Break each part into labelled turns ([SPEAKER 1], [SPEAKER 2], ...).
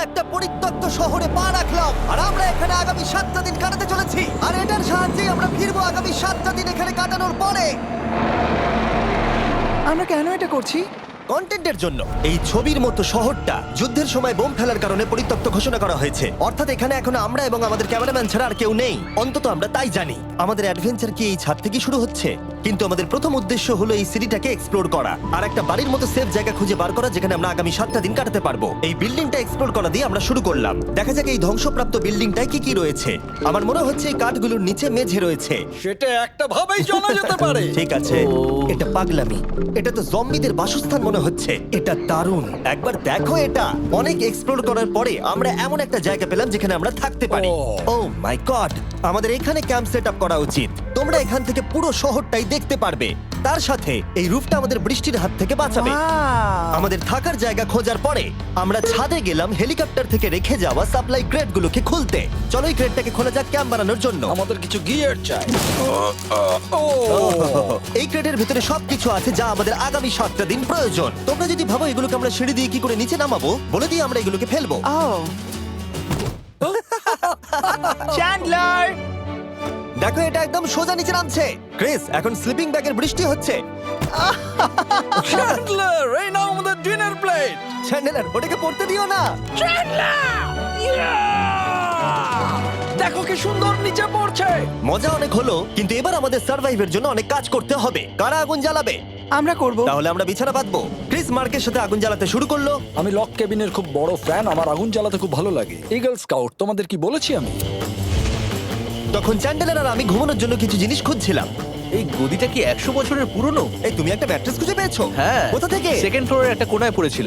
[SPEAKER 1] একটা পরিত্যক্ত শহরে পা রাখলাম আর আমরা এখানে আগামী 7টা দিন কাটাতে চলেছি আর এটার সাহায্যে আমরা ফিরবো আগামী 7টা দিন এখানে কাটানোর পরে।
[SPEAKER 2] আমরা কেন এটা করছি?
[SPEAKER 1] কন্টেন্টের জন্য। এই ছবির মতো শহরটা যুদ্ধের সময় বোম ফেলার কারণে পরিত্যক্ত ঘোষণা করা হয়েছে, অর্থাৎ এখানে এখন আমরা এবং আমাদের ক্যামেরাম্যান ছাড়া আর কেউ নেই, অন্তত আমরা তাই জানি। আমাদের অ্যাডভেঞ্চার কি এই ছাদ থেকে শুরু হচ্ছে? কিন্তু আমাদের প্রথম উদ্দেশ্য হলো এই সিটিটাকে এক্সপ্লোর করা আর একটা বাড়ির মতো সেফ জায়গা খুঁজে বার করা যেখানে আমরা আগামী 7টা দিন কাটাতে পারবো। এই বিল্ডিংটা এক্সপ্লোর করা দিয়ে আমরা শুরু করলাম। দেখা যাক এই ধ্বংসপ্রাপ্ত বিল্ডিংটায় কি কি রয়েছে। আমার মনে হচ্ছে এই কাঠগুলোর নিচে মেঝে রয়েছে।
[SPEAKER 3] সেটা একটা ভাবেই জানা যেতে পারে।
[SPEAKER 1] ঠিক আছে, এটা পাগলামি। এটা তো জম্বিদের বাসস্থান মনে হচ্ছে। এটা দারুণ, একবার দেখো এটা। অনেক এক্সপ্লোর করার পরে আমরা এমন একটা জায়গা পেলাম যেখানে আমরা থাকতে পারি। ও মাই গড, আমাদের এখানে ক্যাম্প সেট আপ করা উচিত। তোমরা এখান থেকে পুরো শহরটাই দেখতে পারবে। তার সাথে এই রুফটা আমাদের বৃষ্টির হাত থেকে বাঁচাবে।
[SPEAKER 2] Wow!
[SPEAKER 1] আমাদের থাকার জায়গা খোঁজার পরে আমরা ছাদে গেলাম হেলিকপ্টার থেকে রেখে যাওয়া সাপ্লাই ক্রেটগুলোকে খুলতে। চলো এই ক্রেটটাকে খোলা যাক ক্যাম্প বানানোর জন্য।
[SPEAKER 3] আমাদের কিছু গিয়ার চাই।
[SPEAKER 1] এই ক্রেটের ভিতরে সবকিছু আছে যা আমাদের আগামী 7টা দিন প্রয়োজন। তোমরা যদি ভাবো এগুলোকে আমরা সিঁড়ি দিয়ে কি করে নিচে নামাবো, বলে দিয়ে আমরা এগুলোকে ফেলবো।
[SPEAKER 2] Oh! চ্যান্ডলার!
[SPEAKER 1] দেখো এটা একদম সোজা নিচে নামছে। ক্রিস, এখন স্লিপিং ব্যাগের বৃষ্টি হচ্ছে।
[SPEAKER 3] চ্যান্ডলার, এই নাও আমাদের ডিনার প্লেট।
[SPEAKER 1] চ্যান্ডেলার, ওটাকে পড়তে দিও না।
[SPEAKER 3] দেখো কি সুন্দর নিচে পড়ছে।
[SPEAKER 1] মজা অনেক হলো, কিন্তু এবার আমাদের সার্ভাইভের জন্য অনেক কাজ করতে হবে। কারা আগুন জ্বালাবে?
[SPEAKER 2] আমরা করব।
[SPEAKER 1] তাহলে আমরা বিছানা বাঁধবো। ক্রিস মার্কের সাথে আগুন জ্বালাতে শুরু করলো।
[SPEAKER 3] আমি লক কেবিনের খুব বড় ফ্যান, আমার আগুন জ্বালাতে খুব ভালো লাগে। ইগল স্কাউট, তোমাদের কি বলেছি আমি?
[SPEAKER 1] তখন চ্যান্ডেলার আর আমি ঘুমানোর জন্য কিছু জিনিস খুঁজছিলাম।
[SPEAKER 4] এই গদিটা কি 100 বছরের পুরনো?
[SPEAKER 1] এই তুমি একটা ম্যাট্রেস খুঁজে পেয়েছো?
[SPEAKER 4] হ্যাঁ।
[SPEAKER 1] কোথা থেকে?
[SPEAKER 4] সেকেন্ড ফ্লোরের একটা কোণায় পড়েছিল।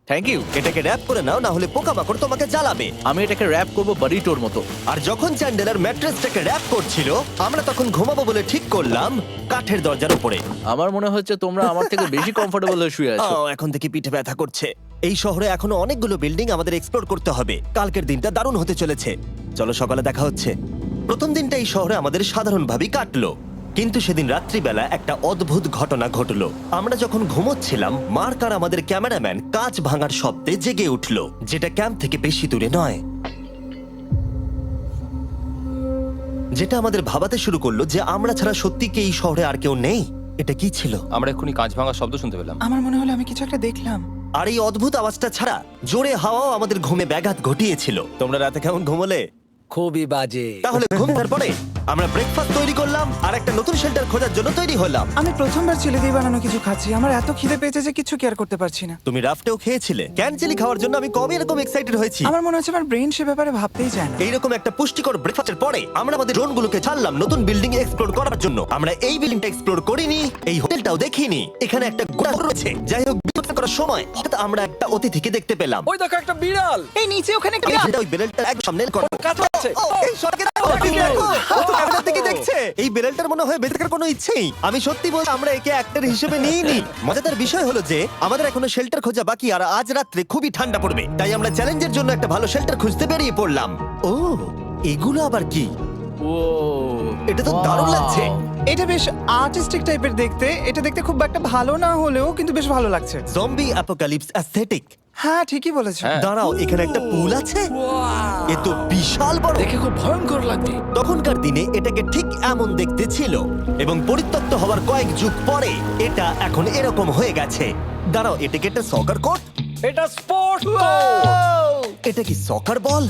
[SPEAKER 4] Thank you.
[SPEAKER 1] এটাকে র‍্যাপ করে নাও, না হলে পোকামাকড় তোমাকে জ্বালাবে।
[SPEAKER 4] আমি এটাকে র‍্যাপ করব বারিটোর মতো।
[SPEAKER 1] আর যখন চ্যান্ডেলার ম্যাট্রেসটাকে র‍্যাপ করছিল, আমরা তখন ঘুমাবো বলে ঠিক করলাম কাঠের দরজার উপরে।
[SPEAKER 4] আমার মনে হচ্ছে তোমরা আমার থেকে বেশি কমফোর্টেবল হয়ে শুয়ে আছো।
[SPEAKER 1] এখন থেকে পিঠে ব্যথা করছে। এই শহরে এখনো অনেকগুলো বিল্ডিং আমাদের এক্সপ্লোর করতে হবে। কালকের দিনটা দারুণ হতে চলেছে। চলো সকালে দেখা হচ্ছে। প্রথম দিনটা এই শহরে আমাদের সাধারণভাবেই কাটলো, কিন্তু সেদিন রাত্রিবেলা একটা অদ্ভুত ঘটনা ঘটলো। আমরা যখন ঘুমোচ্ছিলাম, মার্ক আর আমাদের ক্যামেরাম্যান কাঁচ ভাঙার শব্দে জেগে উঠলো, যেটা ক্যাম্প থেকে বেশি দূরে নয়। যেটা আমাদের ভাবাতে শুরু করলো যে আমরা ছাড়া সত্যি কি এই শহরে আর কেউ নেই। এটা কি ছিল?
[SPEAKER 5] আমরা এক্ষুনি কাঁচ ভাঙার শব্দ শুনতে পেলাম।
[SPEAKER 2] আমার মনে হলো আমি কিছু একটা দেখলাম।
[SPEAKER 1] আর এই অদ্ভুত আওয়াজটা ছাড়া জোরে হাওয়াও আমাদের ঘুমে ব্যাঘাত ঘটিয়েছিল। তোমরা রাতে কেমন ঘুমোলে?
[SPEAKER 3] খুবই বাজে।
[SPEAKER 1] তাহলে ঘুমানোর পরে আমরা ব্রেকফাস্ট তৈরি করলাম আর একটা নতুন শেল্টার খোঁজার জন্য তৈরি হলাম।
[SPEAKER 2] আমি প্রথমবার ছেলে দিয়ে বানানো কিছু খাচ্ছি। আমার এত খিদে পেয়েছে যে কিছু কেয়ার করতে পারছি না।
[SPEAKER 1] তুমি রাফটেও খেয়েছিলে। ক্যানচেলি খাওয়ার জন্য আমি কবে এরকম এক্সাইটেড হয়েছি।
[SPEAKER 2] আমার মনে হচ্ছে আমার ব্রেন সে ব্যাপারে ভাবতেই চায় না।
[SPEAKER 1] এইরকম একটা পুষ্টিকর ব্রেকফাস্টের পরে আমরা আমাদের ড্রোনগুলোকে ছাড়লাম নতুন বিল্ডিং এক্সপ্লোর করার জন্য। আমরা এই বিল্ডিংটা এক্সপ্লোর করিনি, এই হোটেলটাও দেখিনি। এখানে একটা গোটা রয়েছে। যাই হোক, বিরক্ত করার সময় হঠাৎ আমরা একটা অতিথিকে দেখতে পেলাম।
[SPEAKER 3] ওই দেখো একটা বিড়াল।
[SPEAKER 2] এই নিচে ওখানে একটা
[SPEAKER 1] যেটা ওই বেরেলটার একদম সামনে করা।
[SPEAKER 3] কাছে।
[SPEAKER 1] এই সরকে দেখো, তুমি দেখো, ও তো ক্যামেরা থেকে দেখছে। এই বেরেলটার মনে হয় বেঁচে থাকার কোনো ইচ্ছেই। আমি সত্যি বলতে আমরা একে অ্যাক্টর হিসেবে নিইনি। মজাদার বিষয় হলো যে আমাদের এখনো শেল্টার খোঁজা বাকি, আর আজ রাত্রে খুবই ঠান্ডা পড়বে। তাই আমরা চ্যালেঞ্জের জন্য একটা ভালো শেল্টার খুঁজতে বেরিয়ে পড়লাম। ও, এগুলো আবার কি?
[SPEAKER 4] ও,
[SPEAKER 1] এটা তো দারুণ লাগছে।
[SPEAKER 2] এটা বেশ আর্টিস্টিক টাইপের দেখতে। এটা দেখতে খুব একটা ভালো না হলেও কিন্তু বেশ ভালো লাগছে।
[SPEAKER 1] Zombie apocalypse aesthetic.
[SPEAKER 2] হ্যাঁ, ঠিকই বলেছো।
[SPEAKER 5] হ্যাঁ।
[SPEAKER 1] দাঁড়াও, এখানে একটা পুল আছে। এ তো বিশাল বড়।
[SPEAKER 3] দেখে খুব ভয়ঙ্কর লাগে।
[SPEAKER 1] তখনকার দিনে এটাকে ঠিক এমন দেখতে ছিল, এবং পরিত্যক্ত হওয়ার কয়েক যুগ পরে এটা এখন এরকম হয়ে গেছে। দাঁড়াও, এটাকে একটা সকার কোর্ট?
[SPEAKER 3] এটা স্পোর্টস
[SPEAKER 1] এটা কি সকার বল?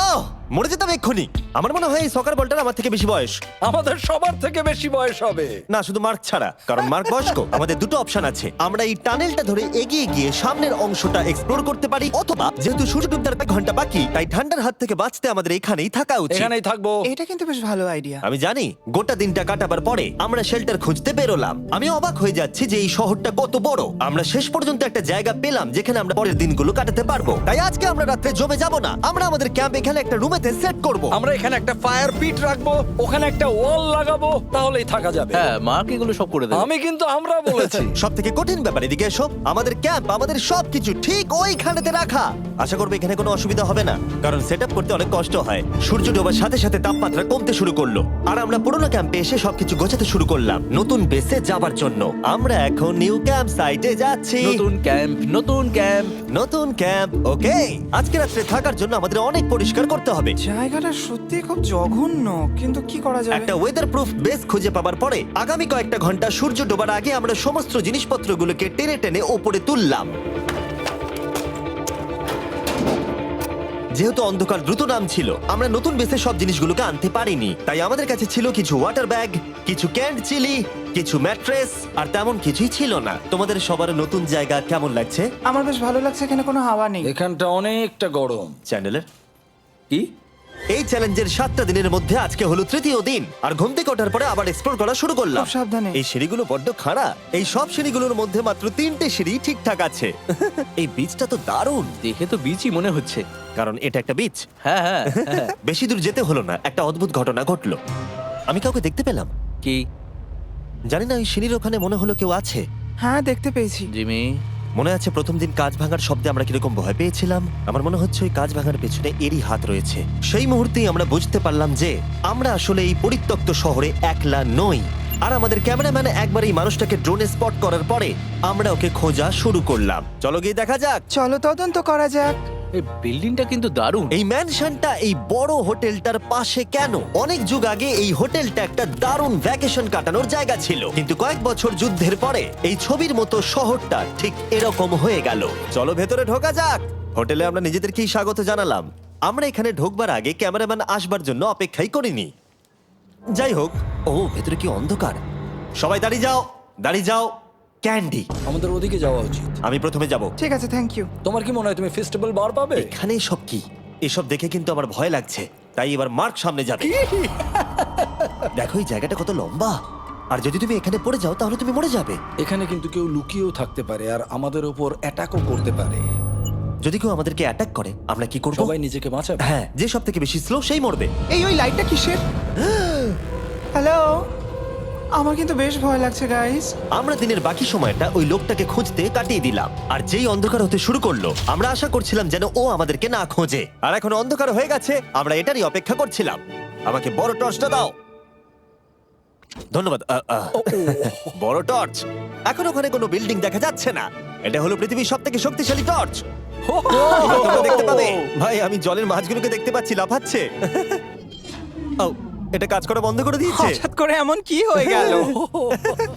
[SPEAKER 1] আহ, মরে যেতাম এক্ষুনি। আমার মনে হয় এই সকার বলটার আমার থেকে বেশি বয়স।
[SPEAKER 3] আমাদের সবার থেকে বেশি বয়স হবে।
[SPEAKER 1] না, শুধু মার্ক ছাড়া, কারণ মার্ক বয়স্ক। আমাদের দুটো অপশন আছে। আমরা এই টানেলটা ধরে এগিয়ে গিয়ে সামনের অংশটা এক্সপ্লোর করতে পারি, অথবা যেহেতু সূর্য ডুবতে এক ঘন্টা বাকি, তাই ঠান্ডার হাত থেকে বাঁচতে আমাদের এখানেই থাকা উচিত।
[SPEAKER 3] এখানেই থাকবো।
[SPEAKER 2] এটা কিন্তু বেশ ভালো আইডিয়া।
[SPEAKER 1] আমি জানি। গোটা দিনটা কাটাবার পরে আমরা শেল্টার খুঁজতে বেরোলাম। আমি অবাক হয়ে যাচ্ছি যে এই শহরটা কত বড়। আমরা শেষ পর্যন্ত একটা জায়গা পেলাম যেখানে আমরা পরের দিনগুলো কাটাতে পারবো। তাই আজকে আমরা রাত্রে জমে যাব না। আমরা আমাদের ক্যাম্প এখানে একটা রুমেতে সেট করব।
[SPEAKER 3] আমরা এখানে একটা ফায়ার পিট রাখবো, ওখানে একটা ওয়াল লাগাবো, তাহলেই থাকা যাবে।
[SPEAKER 4] হ্যাঁ, মার্ক এগুলো সব করে দেবে।
[SPEAKER 3] আমি কিন্তু আমরা বলেছি।
[SPEAKER 1] সব থেকে কঠিন ব্যাপার, এদিকে এসো। আমাদের ক্যাম্প, আমাদের সবকিছু ঠিক ওইখানেতে রাখা। আশা করবো এখানে কোনো অসুবিধা হবে না, কারণ সেট করতে অনেক কষ্ট হয়। সূর্য ডোবার সাথে সাথে তাপমাত্রা কমতে শুরু করলো, আর আমরা পুরোনো ক্যাম্পে এসে সবকিছু গোছাতে শুরু করলাম নতুন বেসে যাবার জন্য। আমরা এখন নিউ ক্যাম্প সাইটে যাচ্ছি।
[SPEAKER 4] নতুন ক্যাম্প, নতুন ক্যাম্প।
[SPEAKER 1] নতুন ক্যাম্প, ওকে। আজকে রাত্রে থাকার জন্য আমাদের অনেক পরিষ্কার করতে হবে।
[SPEAKER 2] জায়গাটা সত্যি খুব জঘন্য, কিন্তু কি করা যাবে?
[SPEAKER 1] একটা ওয়েদার প্রুফ বেস খুঁজে পাবার পরে আগামী কয়েকটা ঘন্টা সূর্য ডোবার আগে আমরা সমস্ত জিনিসপত্রগুলোকে টেনে টেনে ওপরে তুললাম। যেহেতু অন্ধকার দ্রুত নামছিল, আমরা নতুন বেসে সব জিনিসগুলোকে আনতে পারিনি, তাই আমাদের কাছে ছিল কিছু ওয়াটার ব্যাগ, কিছু ক্যান্ড চিলি, কিছু ম্যাট্রেস, আর তেমন কিছুই ছিল না। তোমাদের সবার নতুন জায়গা কেমন লাগছে?
[SPEAKER 2] আমার বেশ ভালো লাগছে, এখানে কোনো হাওয়া নেই।
[SPEAKER 3] এখানটা অনেকটা গরম।
[SPEAKER 1] চ্যানেলের
[SPEAKER 4] কি?
[SPEAKER 1] এই চ্যালেঞ্জের 7টা দিনের মধ্যে আজকে হলো তৃতীয় দিন, আর ঘুম থেকে ওঠার পরে আবার এক্সপ্লোর করা শুরু করলাম।
[SPEAKER 2] খুব সাবধানে।
[SPEAKER 1] এই সিঁড়িগুলো বড্ড খাড়া। এই সব সিঁড়িগুলোর মধ্যে মাত্র 3টে সিঁড়ি ঠিকঠাক আছে। এই বীজটা তো দারুণ,
[SPEAKER 4] দেখে তো বিচই মনে হচ্ছে।
[SPEAKER 1] কারণ এটা একটা বীজ।
[SPEAKER 4] হ্যাঁ হ্যাঁ হ্যাঁ।
[SPEAKER 1] বেশি দূর যেতে হলো না, একটা অদ্ভুত ঘটনা ঘটলো। আমি কাউকে দেখতে পেলাম,
[SPEAKER 4] কি?
[SPEAKER 1] জানি না, ওই সিঁড়ির ওখানে মনে হলো কেউ আছে।
[SPEAKER 2] হ্যাঁ, দেখতে পেয়েছি।
[SPEAKER 4] জিমি,
[SPEAKER 1] মনে আছে প্রথম দিন কাঁচ ভাঙার শব্দে আমরা কিরকম ভয় পেয়েছিলাম? আমার মনে হচ্ছে ওই কাঁচ ভাঙার পেছনে এরই হাত রয়েছে। সেই মুহূর্তেই আমরা বুঝতে পারলাম যে আমরা আসলে এই পরিত্যক্ত শহরে একলা নই। আর আমাদের ক্যামেরাম্যান একবার এই মানুষটাকে ড্রোনে স্পট করার পরে আমরা ওকে খোঁজা শুরু করলাম। চলো গিয়ে দেখা যাক।
[SPEAKER 2] চলো তদন্ত করা যাক।
[SPEAKER 4] এই বিল্ডিংটা কিন্তু দারুণ।
[SPEAKER 1] এই ম্যানশনটা এই বড় হোটেলটার পাশে কেন? অনেক যুগ আগে এই হোটেলটা একটা দারুণ ভ্যাকেশন কাটানোর জায়গা ছিল, কিন্তু কয়েক বছর যুদ্ধের পরে এই ছবির মতো শহরটা ঠিক এরকম হয়ে গেল। চলো ভেতরে ঢোকা যাক। হোটেলে আমরা নিজেদেরকেই স্বাগত জানালাম। আমরা এখানে ঢোকবার আগে ক্যামেরাম্যান আসবার জন্য অপেক্ষাই করিনি। যাই হোক, ও ভেতরে কি অন্ধকার। সবাই দাঁড়িয়ে যাও, দাঁড়িয়ে যাও। ক্যান্ডি,
[SPEAKER 3] আমাদের ওদিকে যাওয়া উচিত।
[SPEAKER 1] আমি প্রথমে যাব।
[SPEAKER 2] ঠিক আছে, থ্যাংক ইউ।
[SPEAKER 3] তোমার কি মনে হয় তুমি ফেস্টিভ্যাল বার পাবে?
[SPEAKER 1] এখানে সব কি? এসব দেখে কিন্তু আমার ভয় লাগছে, তাই এবার মার্ক সামনে যাবে। দেখো এই জায়গাটা কত লম্বা, আর যদি তুমি এখানে পড়ে যাও তাহলে তুমি মরে যাবে।
[SPEAKER 3] এখানে কিন্তু কেউ লুকিয়েও থাকতে পারে আর আমাদের উপর অ্যাটাকও করতে পারে।
[SPEAKER 1] যদি কেউ আমাদেরকে অ্যাটাক করে আমরা কি করব?
[SPEAKER 3] সবাই নিজেকে বাঁচাবে।
[SPEAKER 1] হ্যাঁ, যে সব থেকে বেশি স্লো সেই মরবে।
[SPEAKER 2] ওই লাইটটা কিসের? হ্যালো, আমার কিন্তু বেশ ভয় লাগছে গাইস।
[SPEAKER 1] আমরা দিনের বাকি সময়টা ওই লোকটাকে খুঁজতে কাটিয়ে দিলাম, আর যেই অন্ধকার হতে শুরু করলো আমরা আশা করছিলাম যেন ও আমাদেরকে না খোঁজে। আর এখন অন্ধকার হয়ে গেছে, আমরা এটারই অপেক্ষা করছিলাম। আমাকে বড় টর্চটা দাও। ধন্যবাদ। বড় টর্চ। এখন ওখানে কোনো বিল্ডিং দেখা যাচ্ছে না। এটা হলো পৃথিবীর সবথেকে শক্তিশালী টর্চ। এবার তোমরা দেখতে পাবে। ভাই, আমি জলের মাছগুলোকে দেখতে পাচ্ছি লাফাচ্ছে। ও, এটা কাজ করা বন্ধ করে দিয়েছে।
[SPEAKER 2] হঠাৎ করে এমন কি হয়ে গেল?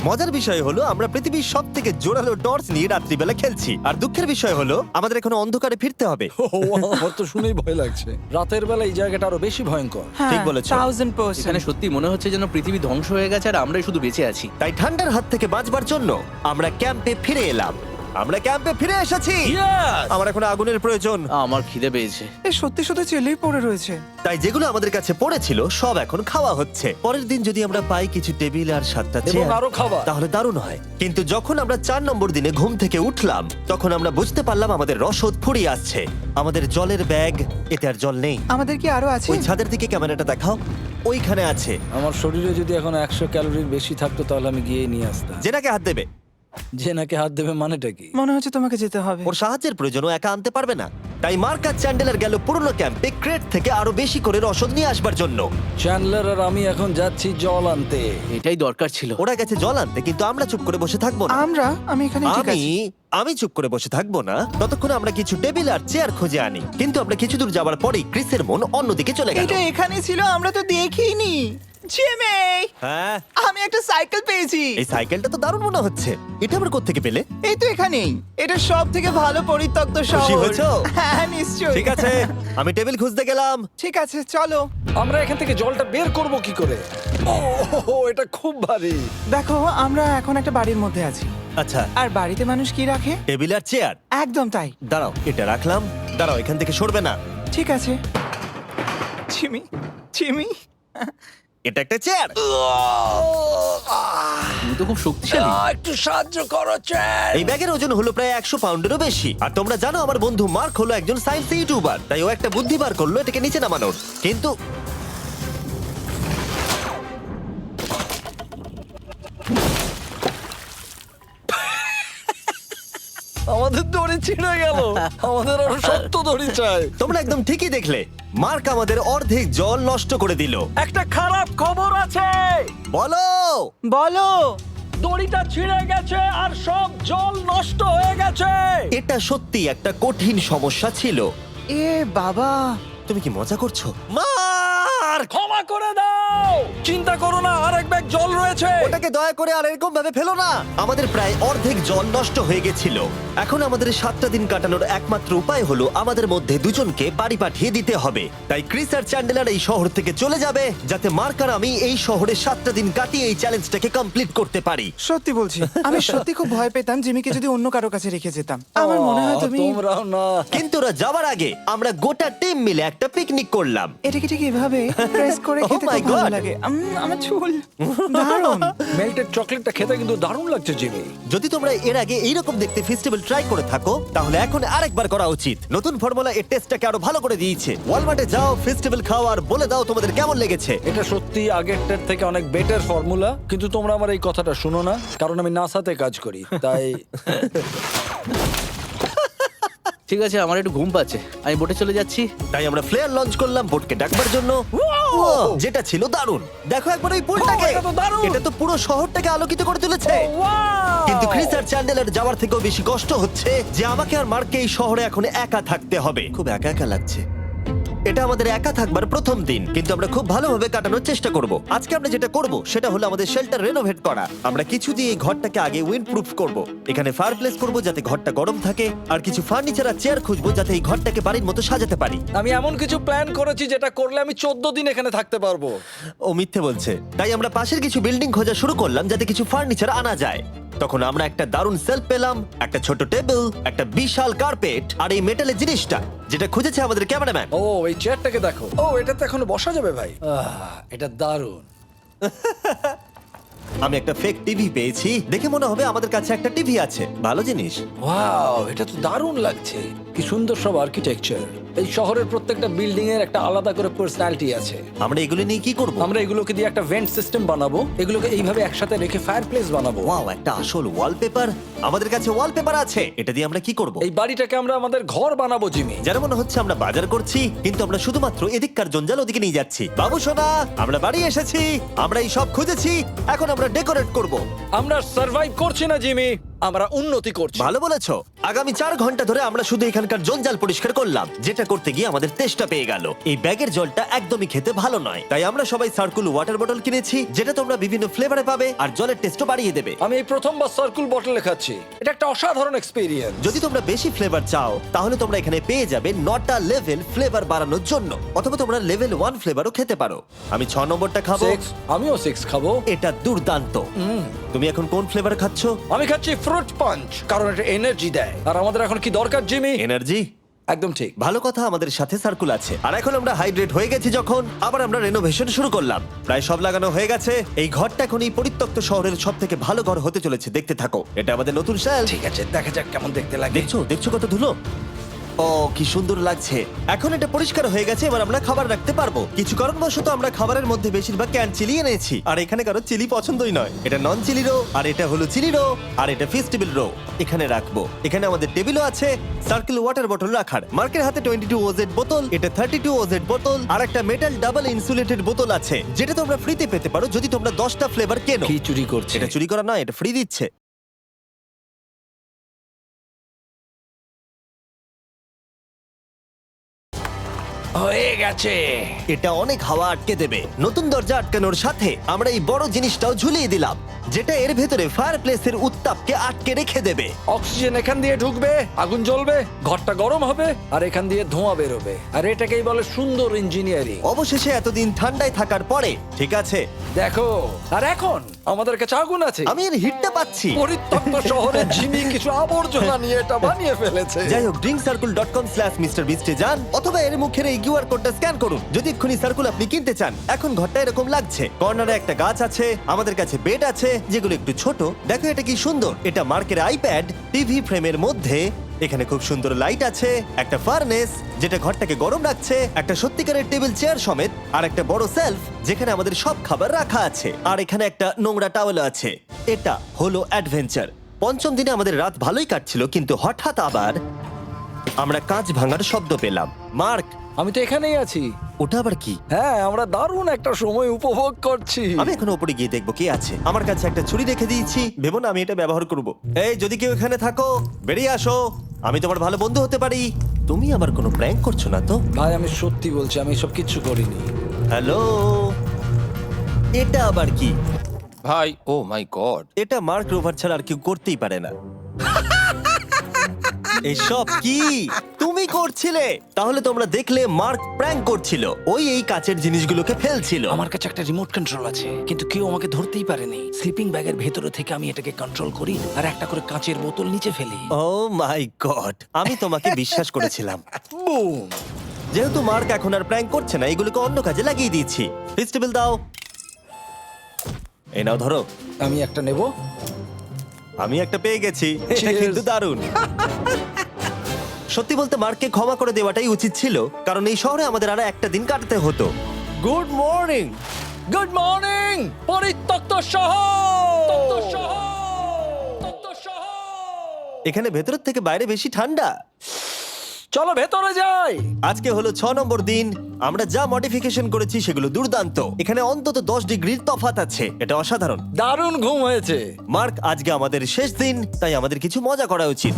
[SPEAKER 1] মজার বিষয় হলো আমরা পৃথিবীর সব থেকে জোরালো টর্চ নিয়ে রাত্রিবেলা খেলছি, আর দুঃখের বিষয় হলো আমাদের এখন অন্ধকারে ফিরতে হবে।
[SPEAKER 3] আমার তো শুনেই ভয় লাগছে। রাতের বেলা এই জায়গাটা আরো বেশি ভয়ঙ্কর।
[SPEAKER 1] ঠিক বলেছো।
[SPEAKER 2] 1000%।
[SPEAKER 4] এখানে সত্যি মনে হচ্ছে যেন পৃথিবী ধ্বংস হয়ে গেছে আর আমরাই শুধু বেঁচে আছি।
[SPEAKER 1] তাই ঠান্ডার হাত থেকে বাঁচবার জন্য আমরা ক্যাম্পে ফিরে এলাম। আমরা ক্যাম্পে ফিরে এসেছি। আমার এখন আগুনের প্রয়োজন।
[SPEAKER 4] আমার খিদে পেয়েছে।
[SPEAKER 2] এ সত্যি সত্যি চেলেই পড়ে রয়েছে।
[SPEAKER 1] তাই যেগুলো আমাদের কাছে পড়েছিল সব এখন খাওয়া হচ্ছে। পরের দিন যদি আমরা পাই কিছু টেবিল আর 7টা
[SPEAKER 3] এবং
[SPEAKER 1] চেয়ার
[SPEAKER 3] আরো খাবার।
[SPEAKER 1] তাহলে দারুণ হয়। কিন্তু যখন আমরা 4 নম্বর দিনে ঘুম থেকে উঠলাম তখন আমরা বুঝতে পারলাম আমাদের রসদ ফুরিয়ে আসছে। আমাদের জলের ব্যাগ, এতে আর জল নেই।
[SPEAKER 2] আমাদের কি আরো আছে?
[SPEAKER 1] ওই ছাদের দিকে ক্যামেরাটা দেখাও, ওইখানে আছে।
[SPEAKER 3] আমার শরীরে যদি এখন 100 ক্যালোরির বেশি থাকতো তাহলে আমি গিয়ে নিয়ে আসতাম।
[SPEAKER 1] জেনাকে হাত দেবে।
[SPEAKER 3] যে নাকি হাত দেবে মানেটা কি?
[SPEAKER 2] মনে হচ্ছে তোমাকে যেতে হবে।
[SPEAKER 1] ওর সাহায্যের প্রয়োজন, ও একা আনতে পারবে না। তাই মার্ক আর চ্যান্ডেলার গেল পুরনো ক্যাম্পে ক্রেট থেকে আরো বেশি করে রসদ নিয়ে আসবার জন্য।
[SPEAKER 3] চ্যান্ডলার আর আমি এখন যাচ্ছি জল আনতে।
[SPEAKER 4] এটাই দরকার ছিল।
[SPEAKER 1] ওরা গেছে জল আনতে, কিন্তু আমরা চুপ করে বসে থাকবো না।
[SPEAKER 2] আমি এখানে ঠিক
[SPEAKER 1] আমি
[SPEAKER 2] আছি।
[SPEAKER 1] আমি চুপ করে বসে থাকবো না ততক্ষণ আমরা কিছু টেবিল আর চেয়ার খুঁজে আনি। কিন্তু আমরা কিছু দূর যাবার পরেই ক্রিসের মন অন্যদিকে চলে গেল।
[SPEAKER 2] এটা এখানে ছিল, আমরা তো দেখিনি। জিমি,
[SPEAKER 1] হ্যাঁ,
[SPEAKER 2] আমি একটা সাইকেল পেয়েছি।
[SPEAKER 1] এই সাইকেলটা তো দারুণ মনে হচ্ছে। এটা আবার কোত্থেকে পেলে?
[SPEAKER 2] এই তো এখানেই। এটা সব থেকে ভালো পরিত্যক্ত
[SPEAKER 1] খুশি
[SPEAKER 2] শহর।
[SPEAKER 1] হয়েছো?
[SPEAKER 2] হ্যাঁ, নিশ্চয়ই।
[SPEAKER 1] ঠিক আছে, আমি টেবিল খুঁজতে গেলাম।
[SPEAKER 2] ঠিক আছে, চলো।
[SPEAKER 3] আমরা এখান থেকে জলটা বের করব কি করে? ও, এটা খুব ভারী।
[SPEAKER 2] দেখো, আমরা এখন একটা বাড়ির মধ্যে আছি।
[SPEAKER 1] আচ্ছা,
[SPEAKER 2] আর বাড়িতে মানুষ কি রাখে?
[SPEAKER 1] টেবিল আর চেয়ার।
[SPEAKER 2] একদম তাই।
[SPEAKER 1] দাঁড়াও, এটা রাখলাম। দাঁড়াও, এখান থেকে সরবে না।
[SPEAKER 2] ঠিক আছে। চিমি, চিমি।
[SPEAKER 1] এটা একটা চেয়ার।
[SPEAKER 4] তুমি তো খুব শক্তিশালী।
[SPEAKER 3] একটু সাহায্য করো চ্যান।
[SPEAKER 1] এই ব্যাগের ওজন হলো প্রায় 100 পাউন্ডেরও বেশি। আর তোমরা জানো আমার বন্ধু মার্ক হলো একজন সায়েন্স ইউটিউবার, তাই ও একটা বুদ্ধি বার করলো এটাকে নিচে নামানোর। কিন্তু
[SPEAKER 3] আমাদের দড়ি ছিঁড়ে গেল। আমাদের আরো শক্ত দড়ি চাই।
[SPEAKER 1] তোমরা একদম ঠিকই দেখলে, মার্ক আমাদের অর্ধেক জল নষ্ট করে দিল।
[SPEAKER 3] একটা খারাপ খবর আছে,
[SPEAKER 1] বলো।
[SPEAKER 2] বলো।
[SPEAKER 3] দড়িটা ছিঁড়ে গেছে আর সব জল নষ্ট হয়ে গেছে।
[SPEAKER 1] এটা সত্যি একটা কঠিন সমস্যা ছিল।
[SPEAKER 2] এ বাবা।
[SPEAKER 1] তুমি কি মজা করছো? মার্ক,
[SPEAKER 3] ক্ষমা করে দাও, চিন্তা করো না, আরেক ব্যাগ জল রয়েছে।
[SPEAKER 1] ওটাকে দয়া করে আর এরকম ভাবে ফেলো না। আমাদের প্রায় অর্ধেক জল নষ্ট হয়ে গেছিল। এখন আমাদের 7টা দিন কাটানোর একমাত্র উপায় হলো আমাদের মধ্যে দুজনকে বাড়ি পাঠিয়ে দিতে হবে। তাই ক্রিস আর চ্যান্ডেলার এই শহর থেকে চলে যাবে, যাতে মার্ক আর আমি এই শহরে 7টা দিন কাটিয়ে এই চ্যালেঞ্জটাকে কমপ্লিট করতে পারি।
[SPEAKER 2] সত্যি বলছি, আমি সত্যি খুব ভয় পেতাম জিমিকে যদি অন্য কারো কাছে রেখে যেতাম। আমার মনে হয় তুমি
[SPEAKER 3] তোমরাও না।
[SPEAKER 1] কিন্তু ওরা যাওয়ার আগে আমরা গোটা টিম মিলে একটা পিকনিক করলাম।
[SPEAKER 2] এটাকে ঠিক এভাবে প্রেস করে
[SPEAKER 1] Oh
[SPEAKER 2] খেতে
[SPEAKER 1] my
[SPEAKER 2] খুব ভালো
[SPEAKER 1] God!
[SPEAKER 2] লাগে। আমার চুল দারুণ।
[SPEAKER 3] মেল্টেড চকলেটটা খেতে কিন্তু দারুণ লাগছে জিমি।
[SPEAKER 1] যদি তোমরা এর আগে এইরকম দেখতে ফেস্টিভ্যাল ট্রাই করে থাকো, তাহলে এখন আরেকবার করা উচিত। নতুন ফর্মুলা এর টেস্টটাকে আরো ভালো করে দিয়েছে। ওয়ালমার্টে যাও, ফেস্টিভ্যাল খাও আর বলে দাও তোমাদের কেমন লেগেছে।
[SPEAKER 3] এটা সত্যি আগেরটার থেকে অনেক বেটার ফর্মুলা, কিন্তু তোমরা আমার এই কথাটা শুনো না, কারণ আমি নাসাতে কাজ করি, তাই
[SPEAKER 4] ঠিক আছে, আমার একটু ঘুম পাচ্ছে, আমি বোটে চলে যাচ্ছি।
[SPEAKER 1] তাই আমরা ফ্লেয়ার লঞ্চ করলাম বোটকে ডাকবার জন্য। Wow! যেটা ছিল দারুণ। দেখো একবার ওই পুলটাকে।
[SPEAKER 3] এটা তো দারুণ।
[SPEAKER 1] এটা তো পুরো শহরটাকে আলোকিত করে তুলেছে। কিন্তু ক্রিস আর চ্যান্ডেলার যাওয়ার থেকেও বেশি কষ্ট হচ্ছে যে আমাকে আর মার্ককে এই শহরে এখন একা থাকতে হবে। খুব একা একা লাগছে। এটা আমাদের একা থাকবার প্রথম দিন, কিন্তু আমরা খুব ভালোভাবে কাটানোর চেষ্টা করব। আজকে আমরা যেটা করব সেটা হলো আমাদের শেল্টার রেনোভেট করা। আমরা কিছু দিয়ে এই ঘরটাকে আগে উইন্ড প্রুফ করব। এখানে ফায়ারপ্লেস করব যাতে ঘরটা গরম থাকে, আর কিছু ফার্নিচার আর চেয়ার খুঁজবো যাতে এই ঘরটাকে বাড়ির মতো সাজাতে পারি।
[SPEAKER 3] আমি এমন কিছু প্ল্যান করেছি যেটা করলে আমি 14 দিন এখানে থাকতে পারবো।
[SPEAKER 1] ও মিথ্যে বলছে। তাই আমরা পাশের কিছু বিল্ডিং খোঁজা শুরু করলাম যাতে কিছু ফার্নিচার আনা যায়। তখন আমরা একটা দারুণ সেলফ পেলাম, একটা ছোট টেবিল, একটা বিশাল কার্পেট আর এই মেটালের জিনিসটা যেটা খুঁজেছে আমাদের ক্যামেরাম্যান।
[SPEAKER 3] ও এই চেয়ারটাকে দেখো, ও এটা তো এখনো বসা যাবে ভাই। এটা দারুণ।
[SPEAKER 1] আমি একটা ফেক টিভি পেয়েছি, দেখে মনে হবে আমাদের কাছে একটা টিভি আছে। ভালো জিনিস।
[SPEAKER 3] ওয়াও, এটা তো দারুণ লাগছে। কি সুন্দর সব আর্কিটেকচার। এই শহরের প্রত্যেকটা বিল্ডিং এর একটা আলাদা করে পার্সোনালিটি আছে।
[SPEAKER 1] আমরা এগুলো নিয়ে কি করব?
[SPEAKER 3] আমরা এগুলোকে দিয়ে একটা ভেন্ট সিস্টেম বানাবো, এগুলোকে এইভাবে একসাথে রেখে ফায়ারপ্লেস বানাবো।
[SPEAKER 1] ওয়াও, একটা আসল ওয়ালপেপার। আমাদের কাছে ওয়ালপেপার আছে। এটা দিয়ে আমরা কি করব?
[SPEAKER 3] এই বাড়িটাকে আমরা আমাদের ঘর বানাবো জিমি।
[SPEAKER 1] যার মনে হচ্ছে আমরা বাজার করছি, কিন্তু আমরা শুধুমাত্র এদিককার জঞ্জাল ওদিকে নিয়ে যাচ্ছি। বাবু সোনা, আমরা বাড়ি এসেছি। আমরা এই সব খুঁজেছি, এখন আমরা ডেকোরেট করব।
[SPEAKER 3] আমরা সার্ভাইভ করছি না জিমি, আমরা উন্নতি করছি।
[SPEAKER 1] ভালো বলেছো। আগামী 4 ঘন্টা ধরে আমরা শুধু এখানকার জঞ্জাল পরিষ্কার করলাম, যেটা করতে গিয়ে আমাদের তেষ্টা পেয়ে গেল। এই ব্যাগের জলটা একদমই খেতে ভালো নয়, তাই আমরা সবাই সার্কুল ওয়াটার বটল কিনেছি, যেটা তোমরা বিভিন্ন ফ্লেভারে পাবে আর জলের টেস্টও বাড়িয়ে দেবে।
[SPEAKER 3] আমি এই প্রথমবার সার্কুল বটলে খাচ্ছি, এটা একটা অসাধারণ এক্সপেরিয়েন্স।
[SPEAKER 1] যদি তোমরা বেশি ফ্লেভার চাও, তাহলে তোমরা এখানে পেয়ে যাবে 9টা লেভেল ফ্লেভার বাড়ানোর জন্য, অথবা তোমরা লেভেল 1 ফ্লেভারও খেতে পারো। আমি 6 নম্বরটা খাবো।
[SPEAKER 3] আমিও 6 খাবো।
[SPEAKER 1] এটা দুর্দান্ত। তুমি এখন কোন ফ্লেভার খাচ্ছ?
[SPEAKER 3] আমি খাচ্ছি ফ্রুট পাঞ্চ, কারণ এটা এনার্জি দেয়। আর আমাদের এখন কি দরকার জিমি?
[SPEAKER 1] এনার্জি।
[SPEAKER 3] একদম ঠিক।
[SPEAKER 1] ভালো কথা, আমাদের সাথে সার্কুল আছে। আর এখন আমরা হাইড্রেট হয়ে গেছি যখন, আবার আমরা রেনোভেশন শুরু করলাম। প্রায় সব লাগানো হয়ে গেছে। এই ঘরটা এখন এই পরিত্যক্ত শহরের সব থেকে ভালো ঘর হতে চলেছে। দেখতে থাকো, এটা আমাদের নতুন স্টাইল।
[SPEAKER 3] ঠিক আছে, দেখা যাক কেমন দেখতে লাগে।
[SPEAKER 1] দেখছো কত ধুলো। ও কি সুন্দর লাগছে। এখন এটা পরিষ্কার হয়ে গেছে, এবার আমরা খাবার রাখতে পারবো। কিছু কারণবশত আমরা খাবারের মধ্যে বেশিরভাগ ক্যান চিলি এনেছি, আর এখানে কারো চিলি পছন্দই নয়। এটা নন চিলি রো, আর এটা হলো চিলি রো, আর এটা ফেস্টিভ্যাল রো। এখানে রাখবো। এখানে আমাদের টেবিলও আছে সার্কেল ওয়াটার বটল রাখার। মার্কের হাতে 22 ওজেড বোতল, এটা 32 ওজেড বোতল, আর একটা মেটাল ডাবল ইনসুলেটেড বোতল আছে, যেটা তোমরা ফ্রিতে পেতে পারো যদি তোমরা 10টা ফ্লেভার কেনো।
[SPEAKER 3] কি চুরি করছে?
[SPEAKER 1] এটা চুরি করা নয়, এটা ফ্রি দিচ্ছে।
[SPEAKER 3] হয়ে গেছে।
[SPEAKER 1] এটা অনেক হাওয়া আটকে দেবে। নতুন দরজা আটকানোর সাথে আমরা এই বড় জিনিসটাও ঝুলিয়ে দিলাম, যেটা এর ভেতরে ফায়ারপ্লেসের উত্তাপকে আটকে রেখে দেবে।
[SPEAKER 3] অক্সিজেন এখান দিয়ে ঢুকবে, আগুন জ্বলবে, ঘরটা গরম হবে, আর এখান দিয়ে ধোঁয়া বেরোবে। আর এটাকেই বলে সুন্দর ইঞ্জিনিয়ারিং।
[SPEAKER 1] অবশেষে এতদিন ঠান্ডায় থাকার পরে ঠিক আছে।
[SPEAKER 3] দেখো, আর এখন আমাদের কাছে আগুন আছে।
[SPEAKER 1] আমি এর হিটটা পাচ্ছি।
[SPEAKER 3] পরিত্যক্ত শহরে জিমি কিছু আবর্জনা নিয়ে এটা বানিয়ে ফেলেছে।
[SPEAKER 1] যাই হোক, drinkcircle.com/MrBeast এ যান, অথবা এর মুখের এই কিউআর কোডটা স্ক্যান করুন যদি এক্ষুনি সার্কুল আপনি কিনতে চান। এখন ঘরটা এরকম লাগছে। কর্নারে একটা গাছ আছে, আমাদের কাছে বেড আছে যেগুলো একটু ছোট। দেখো এটা কি সুন্দর। এটা মার্কের আইপ্যাড টিভি ফ্রেমের মধ্যে। এখানে খুব সুন্দর লাইট আছে, একটা ফার্নেস যেটা ঘরটাকে গরম রাখছে, একটা সত্যিকারের টেবিল চেয়ার সমেত, আর একটা বড় সেলফ যেখানে আমাদের সব খাবার রাখা আছে। আর এখানে একটা নোংরা টাওয়েল আছে। এটা হলো অ্যাডভেঞ্চার। পঞ্চম দিনে আমাদের রাত ভালোই কাটছিল, কিন্তু হঠাৎ আবার আমরা কাঁচ ভাঙার শব্দ পেলাম। মার্ক,
[SPEAKER 3] আমি তো এখানেই আছি।
[SPEAKER 1] ওটা আবার কি?
[SPEAKER 3] হ্যাঁ, আমরা দারুণ একটা সময় উপভোগ করছি।
[SPEAKER 1] আমি এখন উপরে গিয়ে দেখবো কি আছে। আমার কাছে একটা ছুরি রেখে দিয়েছি, ভেবো না আমি এটা ব্যবহার করব। এই, যদি কেউ এখানে থাকো বেরিয়ে আসো, আমি তোমার ভালো বন্ধু হতে পারি। তুমি আমার কোনো প্র্যাঙ্ক করছো না তো?
[SPEAKER 3] ভাই, আমি সত্যি বলছি, আমি সব কিচ্ছু করিনি।
[SPEAKER 1] হ্যালো, এটা আবার কি?
[SPEAKER 5] ভাই, ও মাই গড।
[SPEAKER 1] এটা মার্ক রোভার ছাড়া আর কেউ করতেই পারে না। এসব কি তুমি করছিলে? তাহলে তোমরা দেখলে মার্ক প্র্যাঙ্ক করছিল। ওই এই কাচের জিনিসগুলোকে ফেলছিল।
[SPEAKER 6] আমার কাছে একটা রিমোট কন্ট্রোল আছে, কিন্তু কেউ আমাকে ধরতেই পারেনি। স্লিপিং ব্যাগের ভেতরে থেকে আমি এটাকে কন্ট্রোল করি আর একটা করে কাঁচের বোতল নিচে ফেলি।
[SPEAKER 1] ও মাই গড, আমি তোমাকে বিশ্বাস করেছিলাম।
[SPEAKER 3] বুম!
[SPEAKER 1] যেহেতু মার্ক এখন আর প্র্যাঙ্ক করছে না, এগুলোকে অন্য কাজে লাগিয়ে দিয়েছি। ফেস্টিভ্যাল দাও। এই নাও, ধরো।
[SPEAKER 3] আমি একটা নেব।
[SPEAKER 1] আমি একটা পেয়ে গেছি। এটা
[SPEAKER 3] Cheers!
[SPEAKER 1] কিন্তু দারুণ। সত্যি বলতে মার্ককে ক্ষমা করে দেওয়াটাই উচিত ছিল, কারণ এই শহরে আমাদের আর একটা দিন কাটাতে হতো। Good morning.
[SPEAKER 3] গুড মর্নিং, পরিত্যক্ত শহর।
[SPEAKER 1] এখানে ভেতরের থেকে বাইরে বেশি ঠান্ডা।
[SPEAKER 3] চলো ভেতরে যাই।
[SPEAKER 1] আজকে হলো 6 নম্বর দিন। আমরা যা মডিফিকেশন করেছি সেগুলো দুর্দান্ত। এখানে অন্তত 10 ডিগ্রির তফাৎ আছে, এটা অসাধারণ।
[SPEAKER 3] দারুণ ঘুম হয়েছে।
[SPEAKER 1] মার্ক, আজকে আমাদের শেষ দিন, তাই আমাদের কিছু মজা করা উচিত।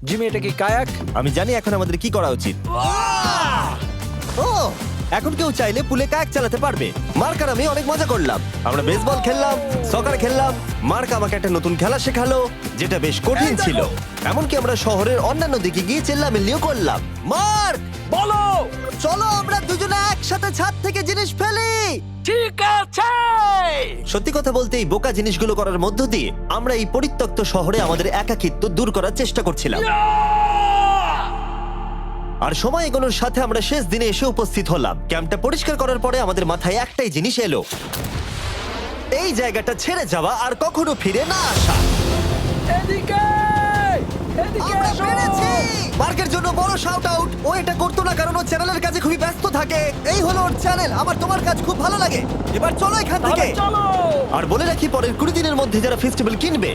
[SPEAKER 3] জিমি, এটা কি কায়াক?
[SPEAKER 1] আমি জানি এখন আমাদের কি করা উচিত। ও, এখন কেউ চাইলে পুলে কায়াক চালাতে পারবে। মার্ক আর আমি অনেক মজা করলাম। আমরা বেসবল খেললাম, সকার খেললাম। মার্ক আমাকে একটা নতুন খেলা শেখালো, যেটা বেশ কঠিন ছিল। এমনকি আমরা শহরের অন্যান্য দিকে গিয়ে চেল্লামিল্লিও করলাম। মার্ক,
[SPEAKER 3] বলো।
[SPEAKER 1] চলো আমরা দুজনে একসাথে ছাদ থেকে জিনিস ফেলি।
[SPEAKER 3] ঠিক আছে।
[SPEAKER 1] সত্যি কথা বলতে, এই বোকা জিনিসগুলো করার মধ্য দিয়ে আমরা এই পরিত্যক্ত শহরে আমাদের একাকিত্ব দূর করার চেষ্টা করছিলাম। আর সময় এগোনোর সাথে আমরা শেষ দিনে এসে উপস্থিত হলাম। ক্যাম্পটা পরিষ্কার করার পরে আমাদের মাথায় একটাই জিনিস এলো, এই জায়গাটা ছেড়ে যাওয়া আর কখনো ফিরে না আসা।
[SPEAKER 3] এদিকে, এদিকে
[SPEAKER 1] আমরা
[SPEAKER 3] এসো।
[SPEAKER 1] পেরেছি! মার্কের জন্য বড় শাউট আউট। ও এটা করতো না কারণ ও চ্যানেলের কাছে খুবই ব্যস্ত থাকে। এই হলো ওর চ্যানেল। আমার তোমার কাজ খুব ভালো লাগে। এবার চলো এখান থেকে।
[SPEAKER 3] তাহলে চলো।
[SPEAKER 1] আর বলে রাখি, পরের 20 দিনের মধ্যে যারা ফেস্টিভ্যাল কিনবে